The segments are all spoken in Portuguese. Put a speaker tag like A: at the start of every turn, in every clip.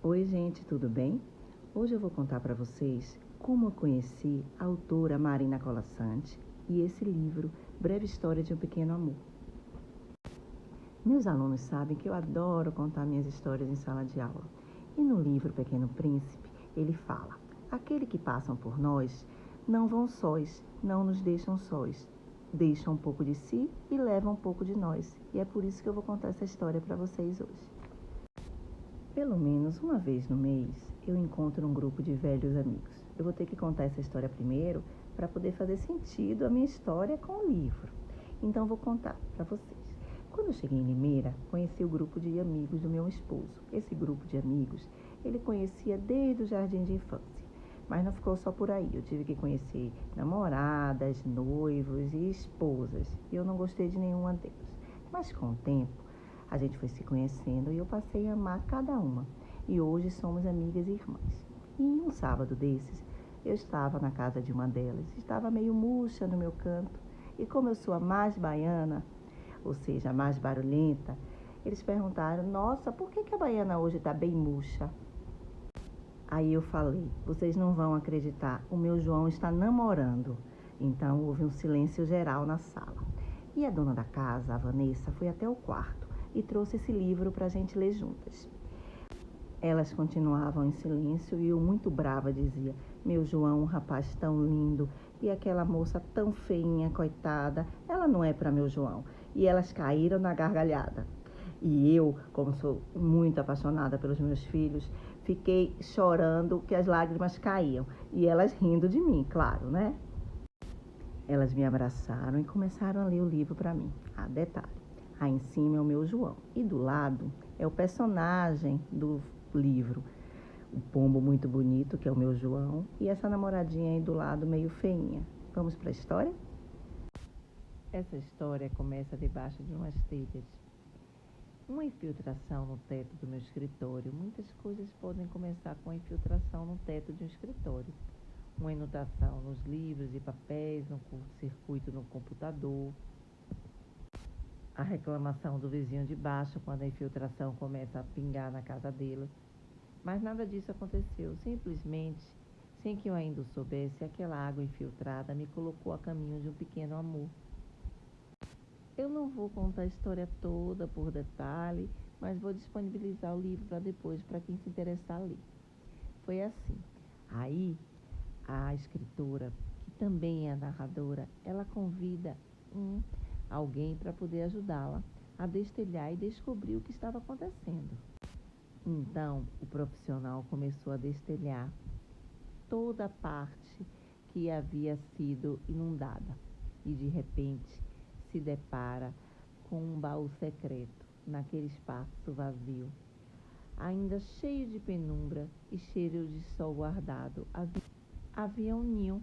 A: Oi, gente, tudo bem? Hoje eu vou contar para vocês como eu conheci a autora Marina Colasanti e esse livro, Breve História de um Pequeno Amor. Meus alunos sabem que eu adoro contar minhas histórias em sala de aula. E no livro Pequeno Príncipe, ele fala: aquele que passam por nós não vão sós, não nos deixam sós. Deixam um pouco de si e levam um pouco de nós. E é por isso que eu vou contar essa história para vocês hoje. Pelo menos uma vez no mês, eu encontro um grupo de velhos amigos. Eu vou ter que contar essa história primeiro para poder fazer sentido a minha história com o livro. Então, vou contar para vocês. Quando eu cheguei em Limeira, conheci o grupo de amigos do meu esposo. Esse grupo de amigos, ele conhecia desde o jardim de infância. Mas não ficou só por aí. Eu tive que conhecer namoradas, noivos e esposas. E eu não gostei de nenhuma delas. Mas com o tempo, a gente foi se conhecendo e eu passei a amar cada uma. E hoje somos amigas e irmãs. E em um sábado desses, eu estava na casa de uma delas. Estava meio murcha no meu canto. E como eu sou a mais baiana, ou seja, a mais barulhenta, eles perguntaram: nossa, por que a baiana hoje está bem murcha? Aí eu falei: vocês não vão acreditar, o meu João está namorando. Então houve um silêncio geral na sala. E a dona da casa, a Vanessa, foi até o quarto e trouxe esse livro para a gente ler juntas. Elas continuavam em silêncio e eu, muito brava, dizia: meu João, um rapaz tão lindo, e aquela moça tão feinha, coitada, ela não é para meu João. E elas caíram na gargalhada. E eu, como sou muito apaixonada pelos meus filhos, fiquei chorando que as lágrimas caíam. E elas rindo de mim, claro, né? Elas me abraçaram e começaram a ler o livro para mim. Ah, detalhe: aí em cima é o meu João e do lado é o personagem do livro, o pombo muito bonito, que é o meu João, e essa namoradinha aí do lado meio feinha. Vamos para a história? Essa história começa debaixo de umas telhas. Uma infiltração no teto do meu escritório. Muitas coisas podem começar com a infiltração no teto de um escritório. Uma inundação nos livros e papéis, um curto-circuito no computador. A reclamação do vizinho de baixo quando a infiltração começa a pingar na casa dele. Mas nada disso aconteceu. Simplesmente, sem que eu ainda o soubesse, aquela água infiltrada me colocou a caminho de um pequeno amor. Eu não vou contar a história toda por detalhe, mas vou disponibilizar o livro para depois, para quem se interessar ler. Foi assim. Aí, a escritora, que também é a narradora, ela convida alguém para poder ajudá-la a destelhar e descobrir o que estava acontecendo. Então, o profissional começou a destelhar toda a parte que havia sido inundada e, de repente, se depara com um baú secreto naquele espaço vazio, ainda cheio de penumbra e cheiro de sol guardado. Havia um ninho,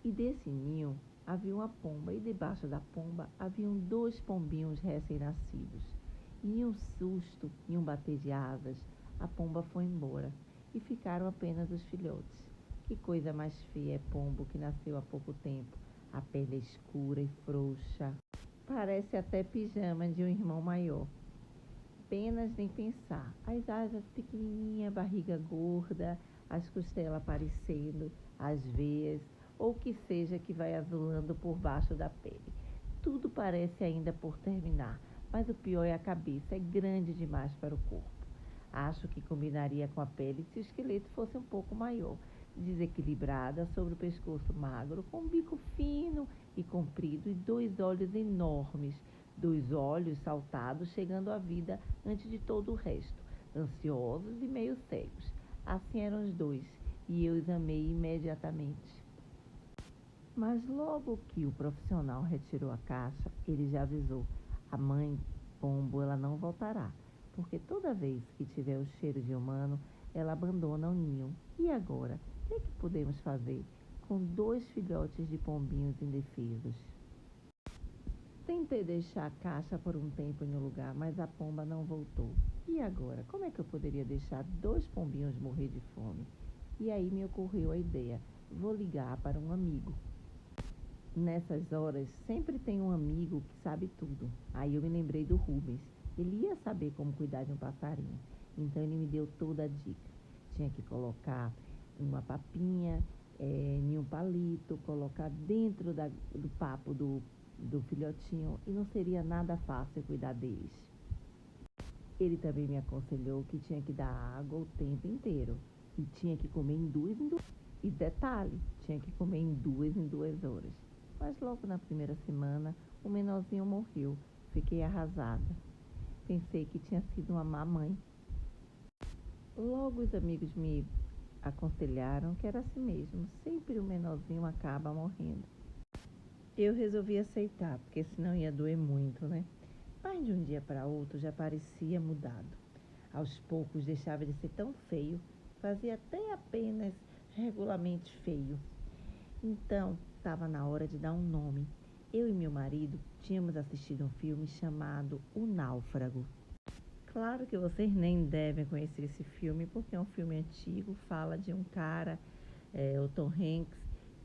A: e desse ninho havia uma pomba, e debaixo da pomba haviam 2 pombinhos recém-nascidos. E em um susto, em um bater de asas, a pomba foi embora e ficaram apenas os filhotes. Que coisa mais feia é pombo que nasceu há pouco tempo. A pele é escura e frouxa. Parece até pijama de um irmão maior. Penas nem pensar. As asas pequenininhas, barriga gorda, as costelas aparecendo, as veias, ou o que seja que vai azulando por baixo da pele. Tudo parece ainda por terminar, mas o pior é a cabeça, é grande demais para o corpo. Acho que combinaria com a pele se o esqueleto fosse um pouco maior, desequilibrada sobre o pescoço magro, com um bico fino e comprido e 2 olhos enormes, 2 olhos saltados, chegando à vida antes de todo o resto, ansiosos e meio cegos. Assim eram os 2, e eu os amei imediatamente. Mas logo que o profissional retirou a caixa, ele já avisou: a mãe pombo, ela não voltará, porque toda vez que tiver o cheiro de humano, ela abandona o ninho. E agora, o que é que podemos fazer com 2 filhotes de pombinhos indefesos? Tentei deixar a caixa por um tempo em um lugar, mas a pomba não voltou. E agora, como é que eu poderia deixar 2 pombinhos morrer de fome? E aí me ocorreu a ideia: vou ligar para um amigo. Nessas horas, sempre tem um amigo que sabe tudo. Aí eu me lembrei do Rubens. Ele ia saber como cuidar de um passarinho. Então ele me deu toda a dica. Tinha que colocar uma papinha em um palito, colocar dentro do papo do filhotinho, e não seria nada fácil cuidar deles. Ele também me aconselhou que tinha que dar água o tempo inteiro e tinha que comer em duas. E detalhe, tinha que comer em 2 horas. Mas logo na primeira semana, o menorzinho morreu. Fiquei arrasada. Pensei que tinha sido uma má mãe. Logo os amigos me aconselharam que era assim mesmo. Sempre o menorzinho acaba morrendo. Eu resolvi aceitar, porque senão ia doer muito, né? Mas de um dia para outro já parecia mudado. Aos poucos deixava de ser tão feio, fazia até apenas regularmente feio. Então, estava na hora de dar um nome. Eu e meu marido tínhamos assistido um filme chamado O Náufrago. Claro que vocês nem devem conhecer esse filme, porque é um filme antigo, fala de um cara, o Tom Hanks,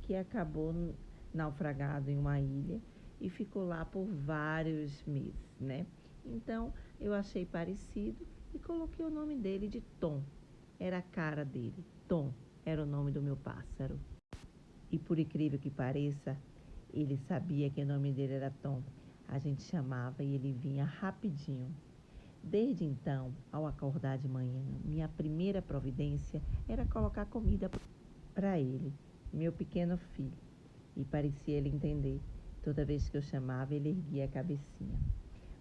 A: que acabou naufragado em uma ilha e ficou lá por vários meses, né? Então, eu achei parecido e coloquei o nome dele de Tom. Era a cara dele. Tom era o nome do meu pássaro. E por incrível que pareça, ele sabia que o nome dele era Tom. A gente chamava e ele vinha rapidinho. Desde então, ao acordar de manhã, minha primeira providência era colocar comida para ele, meu pequeno filho. E parecia ele entender. Toda vez que eu chamava, ele erguia a cabecinha.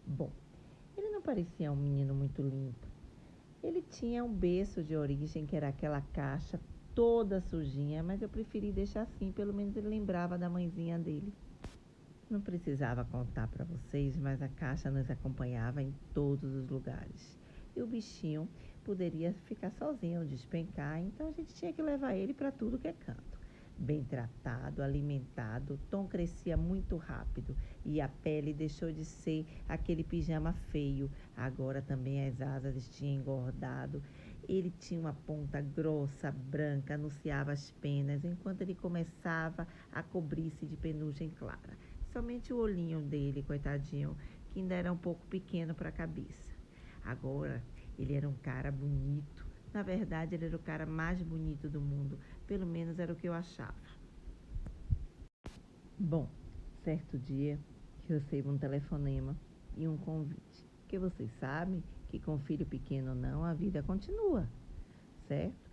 A: Bom, ele não parecia um menino muito limpo. Ele tinha um berço de origem, que era aquela caixa toda sujinha, mas eu preferi deixar assim, pelo menos ele lembrava da mãezinha dele. Não precisava contar para vocês, mas a caixa nos acompanhava em todos os lugares. E o bichinho poderia ficar sozinho, despencar, então a gente tinha que levar ele para tudo que é canto. Bem tratado, alimentado, Tom crescia muito rápido e a pele deixou de ser aquele pijama feio. Agora também as asas tinham engordado. Ele tinha uma ponta grossa, branca, anunciava as penas, enquanto ele começava a cobrir-se de penugem clara. Somente o olhinho dele, coitadinho, que ainda era um pouco pequeno para a cabeça. Agora, ele era um cara bonito. Na verdade, ele era o cara mais bonito do mundo. Pelo menos era o que eu achava. Bom, certo dia, eu recebo um telefonema e um convite. Porque vocês sabem que com filho pequeno ou não, a vida continua, certo?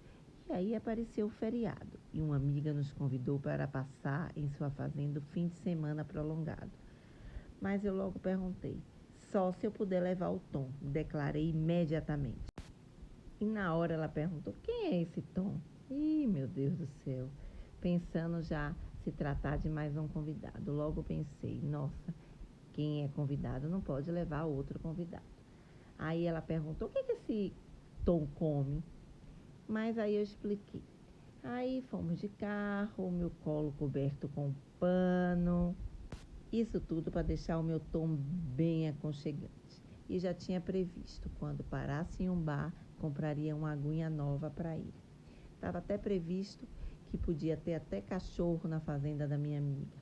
A: E aí apareceu o feriado e uma amiga nos convidou para passar em sua fazenda o fim de semana prolongado. Mas eu logo perguntei, só se eu puder levar o Tom, declarei imediatamente. E na hora ela perguntou, quem é esse Tom? Ih, meu Deus do céu, pensando já se tratar de mais um convidado. Logo pensei, nossa, quem é convidado não pode levar outro convidado. Aí ela perguntou, o que esse Tom come? Mas aí eu expliquei. Aí fomos de carro, o meu colo coberto com pano. Isso tudo para deixar o meu Tom bem aconchegante. E já tinha previsto, quando parasse em um bar, compraria uma aguinha nova para ele. Estava até previsto que podia ter até cachorro na fazenda da minha amiga.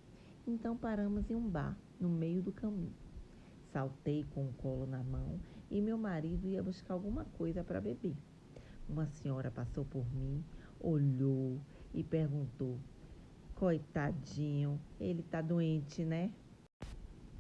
A: Então paramos em um bar, no meio do caminho. Saltei com o colo na mão e meu marido ia buscar alguma coisa para beber. Uma senhora passou por mim, olhou e perguntou, coitadinho, ele tá doente, né?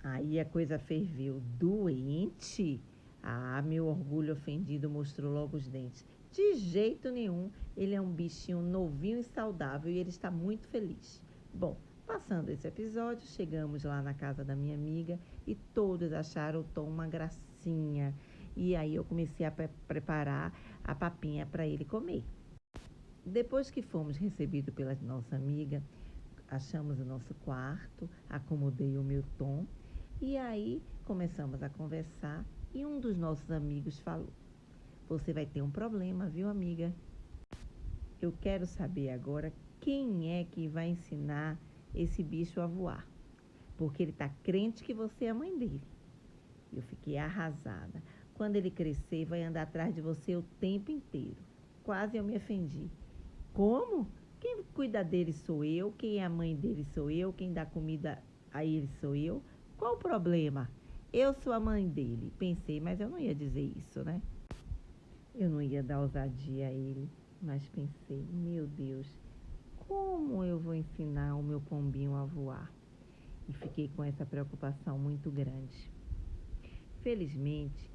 A: Aí a coisa ferveu. Doente? Ah, meu orgulho ofendido mostrou logo os dentes. De jeito nenhum, ele é um bichinho novinho e saudável e ele está muito feliz. Bom, passando esse episódio, chegamos lá na casa da minha amiga e todos acharam o Tom uma gracinha. E aí eu comecei a preparar a papinha para ele comer. Depois que fomos recebidos pela nossa amiga, achamos o nosso quarto, acomodei o meu Tom e aí começamos a conversar e um dos nossos amigos falou, você vai ter um problema, viu, amiga? Eu quero saber agora quem é que vai ensinar esse bicho a voar, porque ele está crente que você é a mãe dele. Eu fiquei arrasada. Quando ele crescer, vai andar atrás de você o tempo inteiro. Quase eu me ofendi. Como? Quem cuida dele sou eu, quem é a mãe dele sou eu, quem dá comida a ele sou eu. Qual o problema? Eu sou a mãe dele. Pensei, mas eu não ia dizer isso, né? Eu não ia dar ousadia a ele, mas pensei, meu Deus, como eu vou ensinar o meu pombinho a voar? E fiquei com essa preocupação muito grande. Felizmente,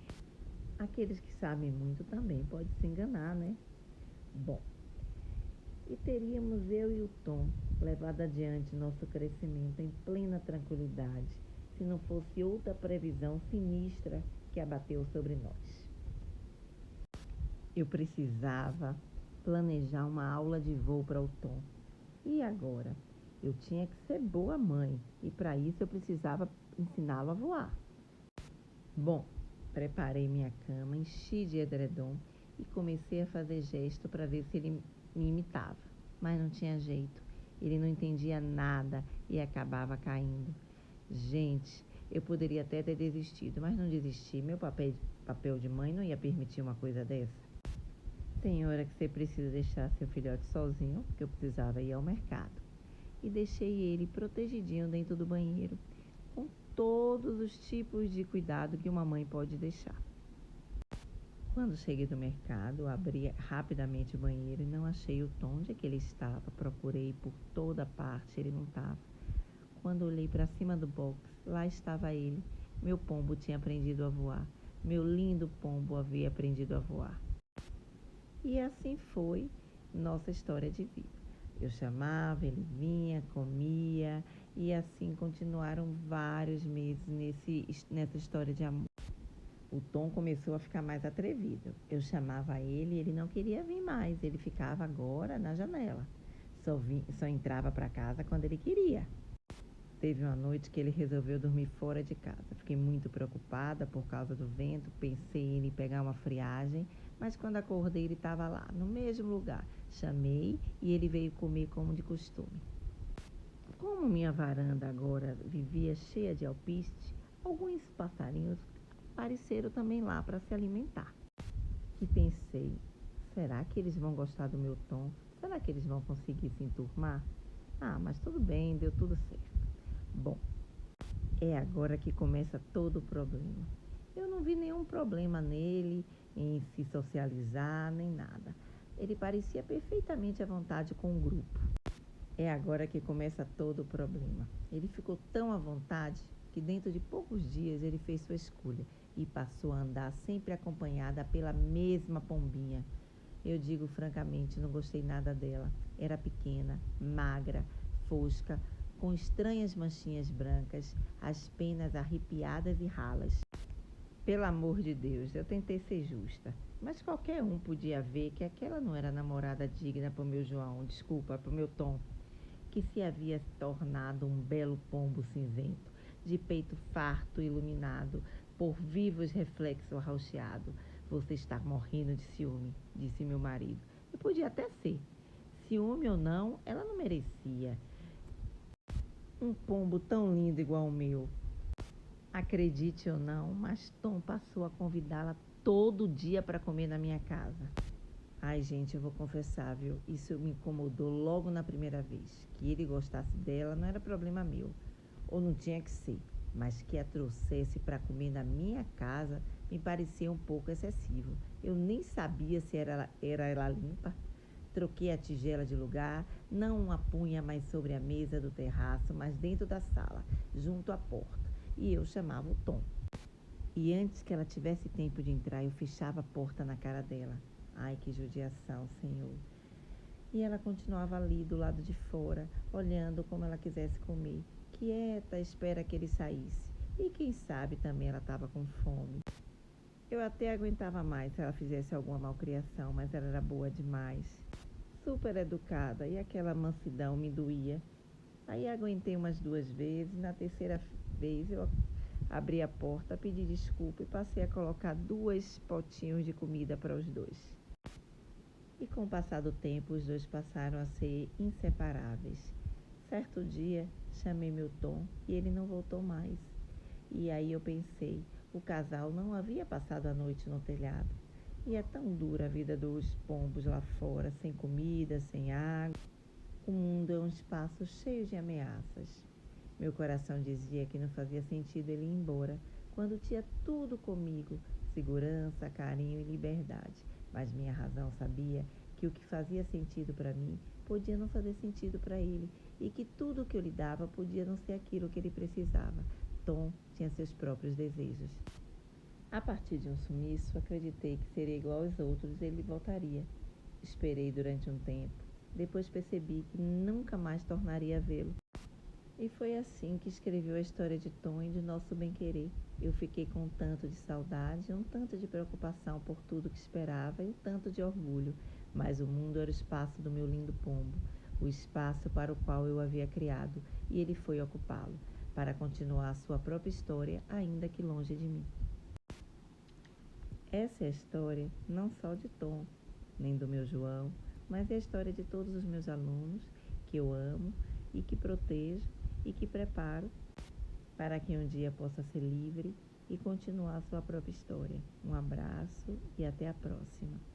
A: aqueles que sabem muito também podem se enganar, né? Bom, e teríamos eu e o Tom levado adiante nosso crescimento em plena tranquilidade, se não fosse outra previsão sinistra que abateu sobre nós. Eu precisava planejar uma aula de voo para o Tom. E agora? Eu tinha que ser boa mãe e para isso eu precisava ensiná-lo a voar. Bom, preparei minha cama, enchi de edredom e comecei a fazer gesto para ver se ele me imitava. Mas não tinha jeito. Ele não entendia nada e acabava caindo. Gente, eu poderia até ter desistido, mas não desisti. Meu papel de mãe não ia permitir uma coisa dessa. Tem hora que você precisa deixar seu filhote sozinho, porque eu precisava ir ao mercado. E deixei ele protegidinho dentro do banheiro, com todos os tipos de cuidado que uma mãe pode deixar. Quando cheguei do mercado, abri rapidamente o banheiro e não achei o Tom. Onde é que ele estava? Procurei por toda parte, ele não estava. Quando olhei para cima do box, lá estava ele. Meu pombo tinha aprendido a voar. Meu lindo pombo havia aprendido a voar. E assim foi nossa história de vida. Eu chamava, ele vinha, comia, e assim continuaram vários meses nessa história de amor. O Tom começou a ficar mais atrevido. Eu chamava ele e ele não queria vir mais. Ele ficava agora na janela. Só entrava para casa quando ele queria. Teve uma noite que ele resolveu dormir fora de casa. Fiquei muito preocupada por causa do vento. Pensei em pegar uma friagem, mas quando acordei ele estava lá, no mesmo lugar. Chamei e ele veio comer como de costume. Como minha varanda agora vivia cheia de alpiste, alguns passarinhos apareceram também lá para se alimentar. E pensei, será que eles vão gostar do meu tom? Será que eles vão conseguir se enturmar? Ah, mas tudo bem, deu tudo certo. Bom, é agora que começa todo o problema. Eu não vi nenhum problema nele em se socializar, nem nada. Ele parecia perfeitamente à vontade com o grupo. É agora que começa todo o problema. Ele ficou tão à vontade que dentro de poucos dias ele fez sua escolha e passou a andar sempre acompanhada pela mesma pombinha. Eu digo francamente, não gostei nada dela. Era pequena, magra, fosca, com estranhas manchinhas brancas, as penas arrepiadas e ralas. Pelo amor de Deus, eu tentei ser justa, mas qualquer um podia ver que aquela não era namorada digna para o meu João, desculpa, para o meu Tom, que se havia tornado um belo pombo cinzento, de peito farto e iluminado por vivos reflexos arroxeados. Você está morrendo de ciúme, disse meu marido. E podia até ser. Ciúme ou não, ela não merecia um pombo tão lindo igual o meu. Acredite ou não, mas Tom passou a convidá-la todo dia para comer na minha casa. Ai, gente, eu vou confessar, viu? Isso me incomodou logo na primeira vez. Que ele gostasse dela não era problema meu, ou não tinha que ser. Mas que a trouxesse para comer na minha casa me parecia um pouco excessivo. Eu nem sabia se era ela limpa. Troquei a tigela de lugar, não a punha mais sobre a mesa do terraço, mas dentro da sala, junto à porta. E eu chamava o Tom. E antes que ela tivesse tempo de entrar, eu fechava a porta na cara dela. Ai, que judiação, Senhor. E ela continuava ali do lado de fora, olhando como ela quisesse comer, quieta, à espera que ele saísse. E quem sabe também ela estava com fome. Eu até aguentava mais se ela fizesse alguma malcriação, mas ela era boa demais. Super educada, e aquela mansidão me doía. Aí aguentei umas 2 vezes, na terceira vez eu abri a porta, pedi desculpa e passei a colocar 2 potinhos de comida para os dois. E com o passar do tempo, os dois passaram a ser inseparáveis. Certo dia, chamei meu Tom e ele não voltou mais. E aí eu pensei, o casal não havia passado a noite no telhado. E é tão dura a vida dos pombos lá fora, sem comida, sem água. O mundo é um espaço cheio de ameaças. Meu coração dizia que não fazia sentido ele ir embora, quando tinha tudo comigo, segurança, carinho e liberdade. mas minha razão sabia que o que fazia sentido para mim podia não fazer sentido para ele e que tudo o que eu lhe dava podia não ser aquilo que ele precisava. Tom tinha seus próprios desejos. A partir de um sumiço, acreditei que seria igual aos outros e ele voltaria. Esperei durante um tempo. Depois percebi que nunca mais tornaria a vê-lo. E foi assim que escreveu a história de Tom e de nosso bem-querer. Eu fiquei com um tanto de saudade, um tanto de preocupação por tudo que esperava e um tanto de orgulho. Mas o mundo era o espaço do meu lindo pombo, o espaço para o qual eu havia criado, e ele foi ocupá-lo, para continuar a sua própria história, ainda que longe de mim. Essa é a história não só de Tom, nem do meu João, mas é a história de todos os meus alunos, que eu amo e que protejo e que preparo para que um dia possa ser livre e continuar a sua própria história. Um abraço e até a próxima.